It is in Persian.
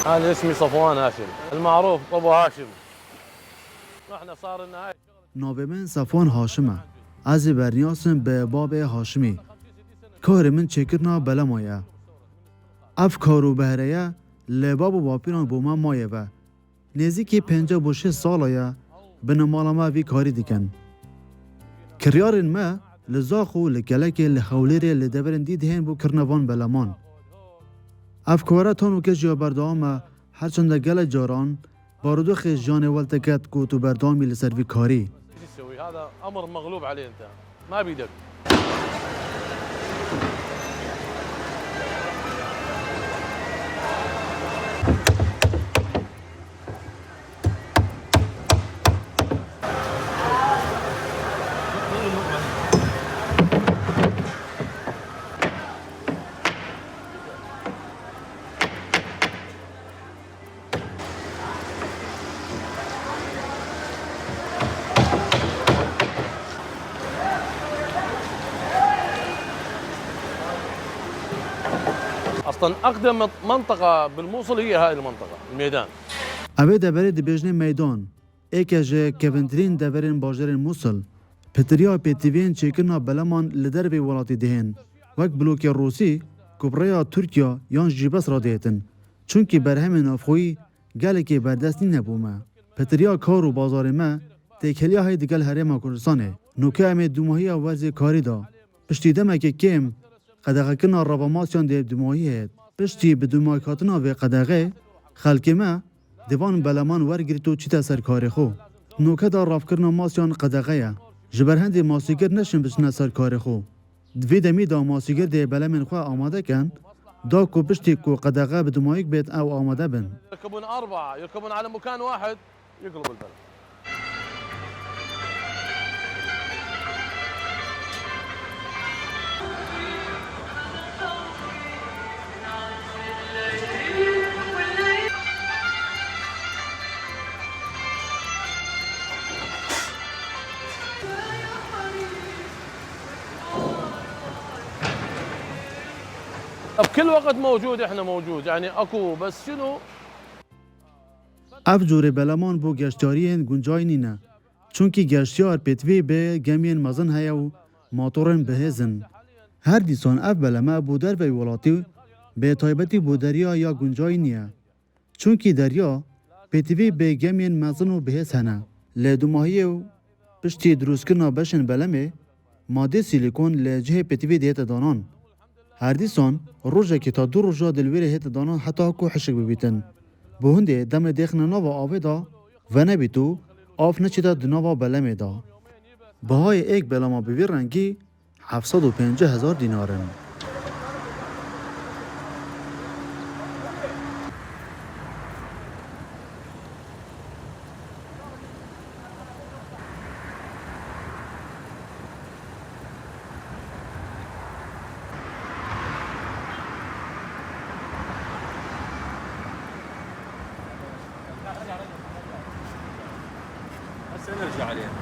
أنا اسمي صفوان هاشم المعروف أبو هاشم. احنا صار لنا هاي ناوی من صفوان هاشمه. از برنیاسم به باب هاشمی. کار من چکرنا بلا مایه. اف کارو بهره لباب و باپیران بوما مایه و نزدیکی 56 ساله بنا مالا ما وی کاری دیکن. کریارن ما لزاخو لگلک لخولیری لدورن دید هین بو کرنوان بلمان. اف کارا تانو که جا بردامه هرچند گل جاران باردو خیش جان والتکت کو تو بردامی لسر وی کاری. ايش تسوي؟ هذا أمر مغلوب عليه أنت ما بيدك. اصلا اقدم منطقه بالموصل هي هاي المنطقه الميدان. اوه دبره دبیجن میدان. ایکه جه کونترین دبرین باجرین موصل. پتریا پیتیوین چیکرنا بلمان لدر وی ولاتی دهین. وک بلوک روسی کبریا ترکیا یان جیبس را دیتن. چونکی برهم نافخوی گله که بردستی نبومه. پتریا کار و بازار ما تکلیا های دگل هرما کردستانه. نوکه همه دوماهی وزی کاری دا. پشتی دمه که کم قدغه کنا راباماسیان ده دوماهی هید. پشتی به دوماهی کاتنا و قدغه خلک ما دیوان بلمان ورگریتو چیتا سرکاری خو. نوکه دا راف کرنا ماسیان قدغه یا. جبرهند ماسیگر نشن بچنه سرکاری خو. دوی دمی دا ماسیگر ده بلمن خواه آماده کن دا کو پشتی کو قدغه بدمایک بیت او آماده بن. يركبون أربعة يركبون على مكان واحد يقلب البلد. بكل وقت موجود احنا موجود يعني اكو بس شنو اف جور بلمان بو گشتارین گنجای نینه. چونکی گشتیار پتوی به گمین مزن هیا و ماتورن بهزن. هر دیسان اف بلما بو در وی ولاتی به تایبتی بو دریا یا گنجای نیه. چونکی دریا پتوی به گمین مزن و بهز هنه. لدوماهی و پشتی دروس کرنا بشن بلمه ماده سیلیکون لجه پتوی دیت دانان. هر دیسان روزه که تا 2 روزا دلویره هیت دانان حتی کو حشک ببیتن. به هنده دم دخن نوا آوه دا و نبیتو آف نچیده دنوا بلمه دا. بهای ایک بلما بوی رنگی 750,000 دینارن. هسه نرجع عليه.